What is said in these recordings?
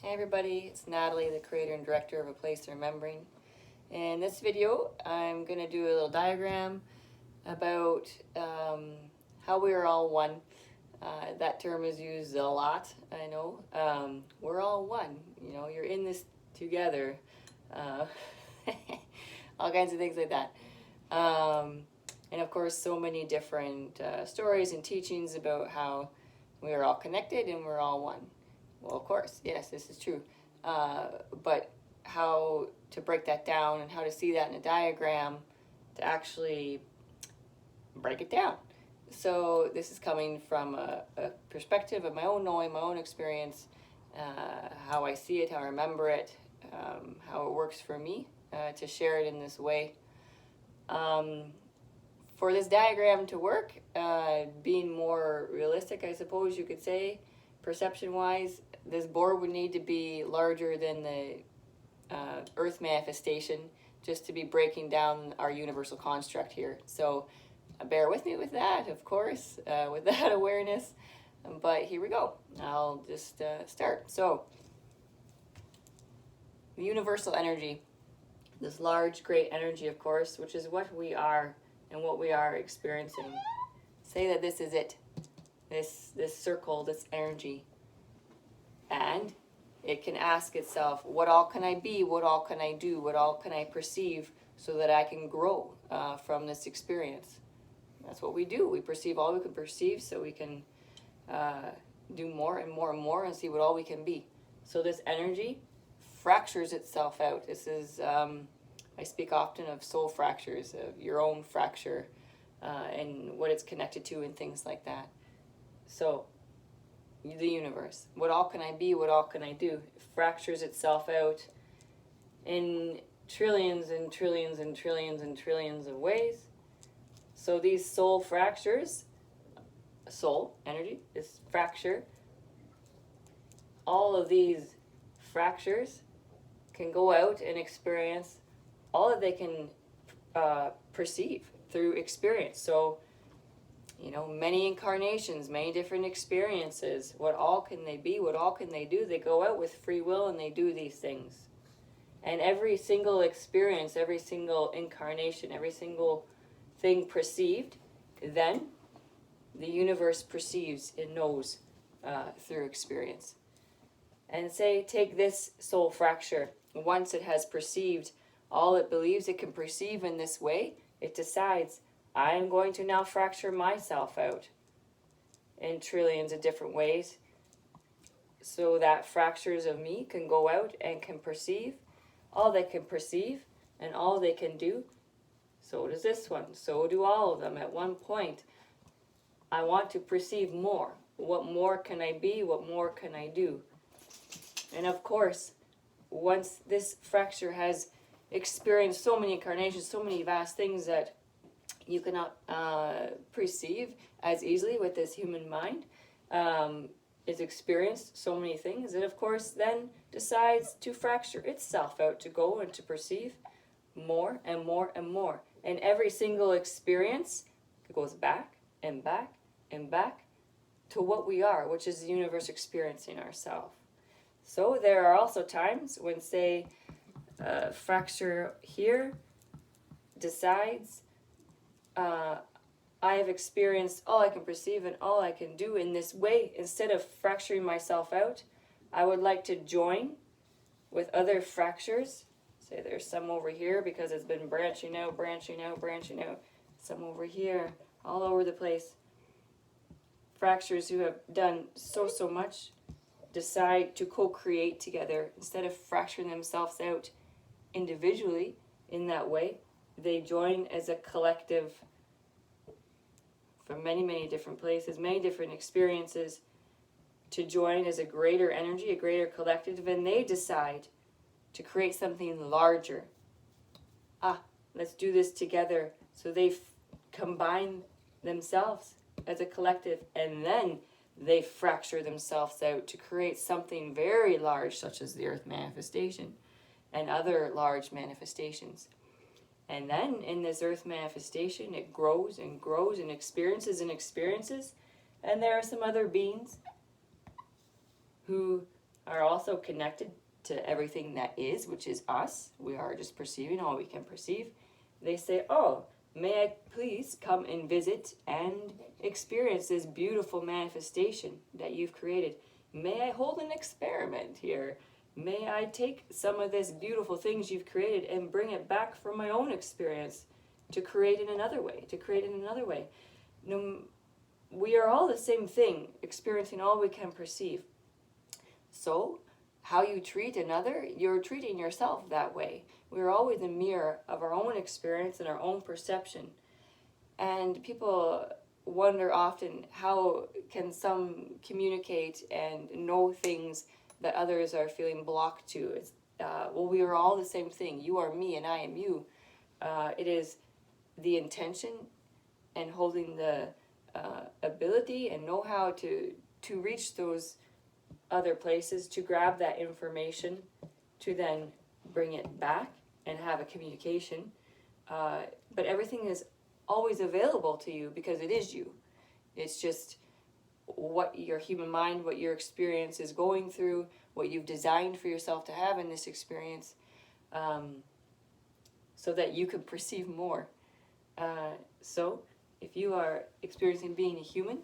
Hey everybody, it's Natalie, the creator and director of A Place Remembering. In this video, I'm going to do a little diagram about how we are all one. That term is used a lot, I know. We're all one, you know, you're in this together. Uh, all kinds of things like that. And of course, so many different stories and teachings about how we are all connected and we're all one. Well, of course, yes, this is true. But how to break that down and how to see that in a diagram to actually break it down. So this is coming from a perspective of my own knowing, my own experience, how I see it, how I remember it, how it works for me to share it in this way. For this diagram to work, being more realistic, I suppose you could say, perception-wise, this board would need to be larger than the Earth manifestation just to be breaking down our universal construct here. So bear with me with that, of course, with that awareness. But here we go. I'll just start. So the universal energy, this large, great energy, of course, which is what we are and what we are experiencing. Say that this is it, this circle, this energy. And it can ask itself, what all can I be? What all can I do? What all can I perceive so that I can grow from this experience? That's what we do. We perceive all we can perceive so we can do more and more and more and see what all we can be. So this energy fractures itself out. This is, I speak often of soul fractures, of your own fracture and what it's connected to and things like that. So the universe, what all can I be? What all can I do? It fractures itself out in trillions and trillions and trillions and trillions of ways. So these soul fractures, soul energy, this fracture, all of these fractures can go out and experience all that they can perceive through experience. So, you know, many incarnations, many different experiences. What all can they be? What all can they do? They go out with free will and they do these things. And every single experience, every single incarnation, every single thing perceived, then the universe perceives and knows through experience. And say, take this soul fracture. Once it has perceived all it believes it can perceive in this way, it decides, I am going to now fracture myself out in trillions of different ways so that fractures of me can go out and can perceive all they can perceive and all they can do. So does this one. So do all of them. At one point, I want to perceive more. What more can I be? What more can I do? And of course, once this fracture has experienced so many incarnations, so many vast things that you cannot perceive as easily with this human mind, it's experienced so many things, it of course then decides to fracture itself out to go and to perceive more and more and more. And every single experience goes back and back and back to what we are, which is the universe experiencing ourselves. So there are also times when, say, fracture here decides I have experienced all I can perceive and all I can do in this way. Instead of fracturing myself out, I would like to join with other fractures. Say there's some over here because it's been branching out, branching out, branching out. Some over here, all over the place. Fractures who have done so much decide to co-create together. Instead of fracturing themselves out individually in that way, they join as a collective from many different places, many different experiences, to join as a greater energy, a greater collective, and they decide to create something larger. Let's do this together. So they combine themselves as a collective, and then they fracture themselves out to create something very large, such as the Earth manifestation and other large manifestations. And then in this Earth manifestation, it grows and grows and experiences and experiences. And there are some other beings who are also connected to everything that is, which is us. We are just perceiving all we can perceive. They say, oh, may I please come and visit and experience this beautiful manifestation that you've created? May I hold an experiment here? May I take some of this beautiful things you've created and bring it back from my own experience to create in another way, No, we are all the same thing, experiencing all we can perceive. So, how you treat another, you're treating yourself that way. We're always a mirror of our own experience and our own perception. And people wonder often, how can some communicate and know things that others are feeling blocked to? Well, we are all the same thing. You are me and I am you. It is the intention and holding the ability and know-how to reach those other places, to grab that information, to then bring it back and have a communication. But everything is always available to you because it is you. It's just what your human mind, what your experience is going through, what you've designed for yourself to have in this experience, so that you can perceive more. So if you are experiencing being a human,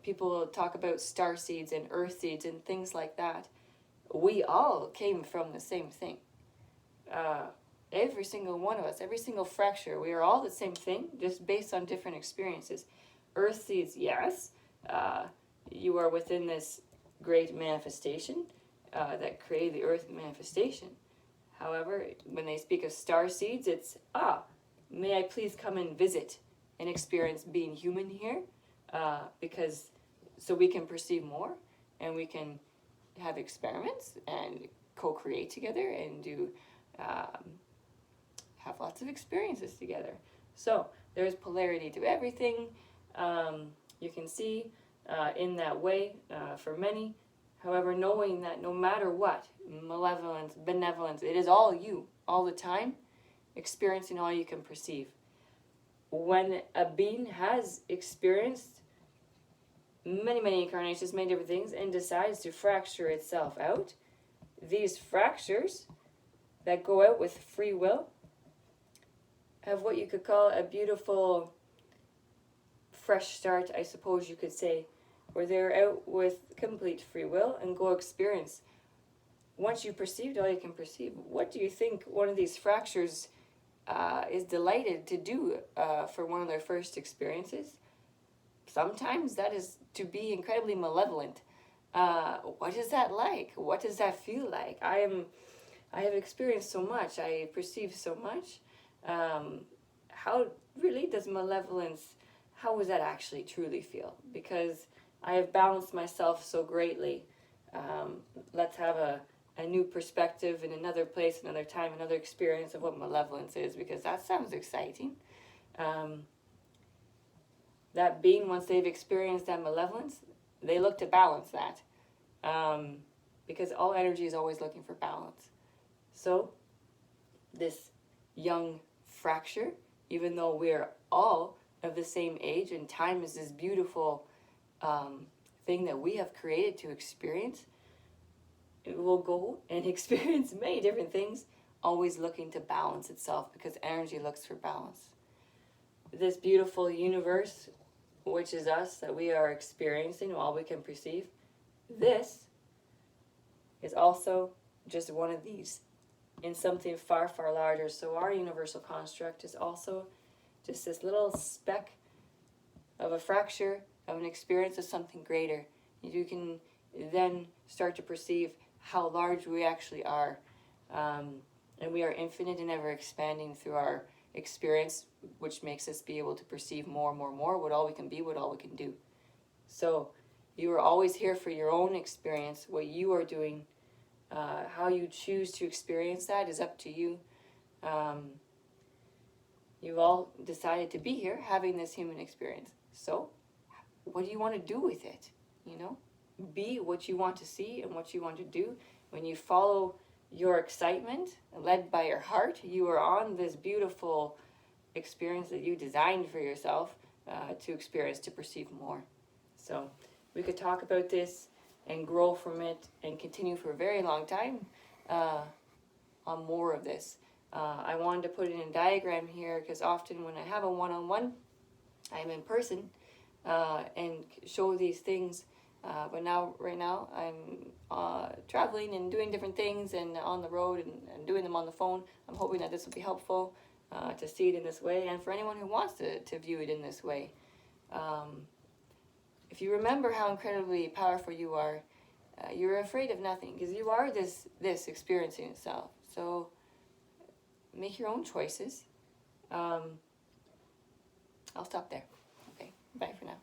people talk about star seeds and earth seeds and things like that. We all came from the same thing. Every single one of us, every single fracture, we are all the same thing, just based on different experiences. Earth seeds, yes, you are within this great manifestation that created the earth manifestation. However, when they speak of star seeds, it's, may I please come and visit and experience being human here, because so we can perceive more and we can have experiments and co-create together and do have lots of experiences together. So there's polarity to everything. You can see in that way for many. However, knowing that no matter what, malevolence, benevolence, it is all you, all the time, experiencing all you can perceive. When a being has experienced many incarnations, many different things, and decides to fracture itself out, these fractures that go out with free will have what you could call a beautiful fresh start, I suppose you could say, where they're out with complete free will and go experience. Once you've perceived all you can perceive, what do you think one of these fractures is delighted to do for one of their first experiences? Sometimes that is to be incredibly malevolent. What is that like? What does that feel like? I have experienced so much. I perceive so much. How really does malevolence, how does that actually truly feel? Because I have balanced myself so greatly. Let's have a new perspective in another place, another time, another experience of what malevolence is, because that sounds exciting. That being, once they've experienced that malevolence, they look to balance that. Because all energy is always looking for balance. So, this young fracture, even though we're all of the same age and time is this beautiful thing that we have created to experience, it will go and experience many different things, always looking to balance itself because energy looks for balance. This beautiful universe, which is us, that we are experiencing, all we can perceive, this is also just one of these in something far larger. So our universal construct is also just this little speck of a fracture of an experience of something greater. You can then start to perceive how large we actually are, and we are infinite and ever expanding through our experience, which makes us be able to perceive more, what all we can be, what all we can do. So you are always here for your own experience. What you are doing, how you choose to experience that is up to you. You've all decided to be here having this human experience. So what do you want to do with it? You know, be what you want to see and what you want to do. When you follow your excitement, led by your heart, you are on this beautiful experience that you designed for yourself to experience, to perceive more. So we could talk about this and grow from it and continue for a very long time on more of this. I wanted to put it in a diagram here because often when I have a one-on-one, I'm in person and show these things. But right now, I'm traveling and doing different things and on the road and doing them on the phone. I'm hoping that this will be helpful to see it in this way, and for anyone who wants to view it in this way. If you remember how incredibly powerful you are, you're afraid of nothing because you are this experiencing itself. So make your own choices. I'll stop there. Okay, bye for now.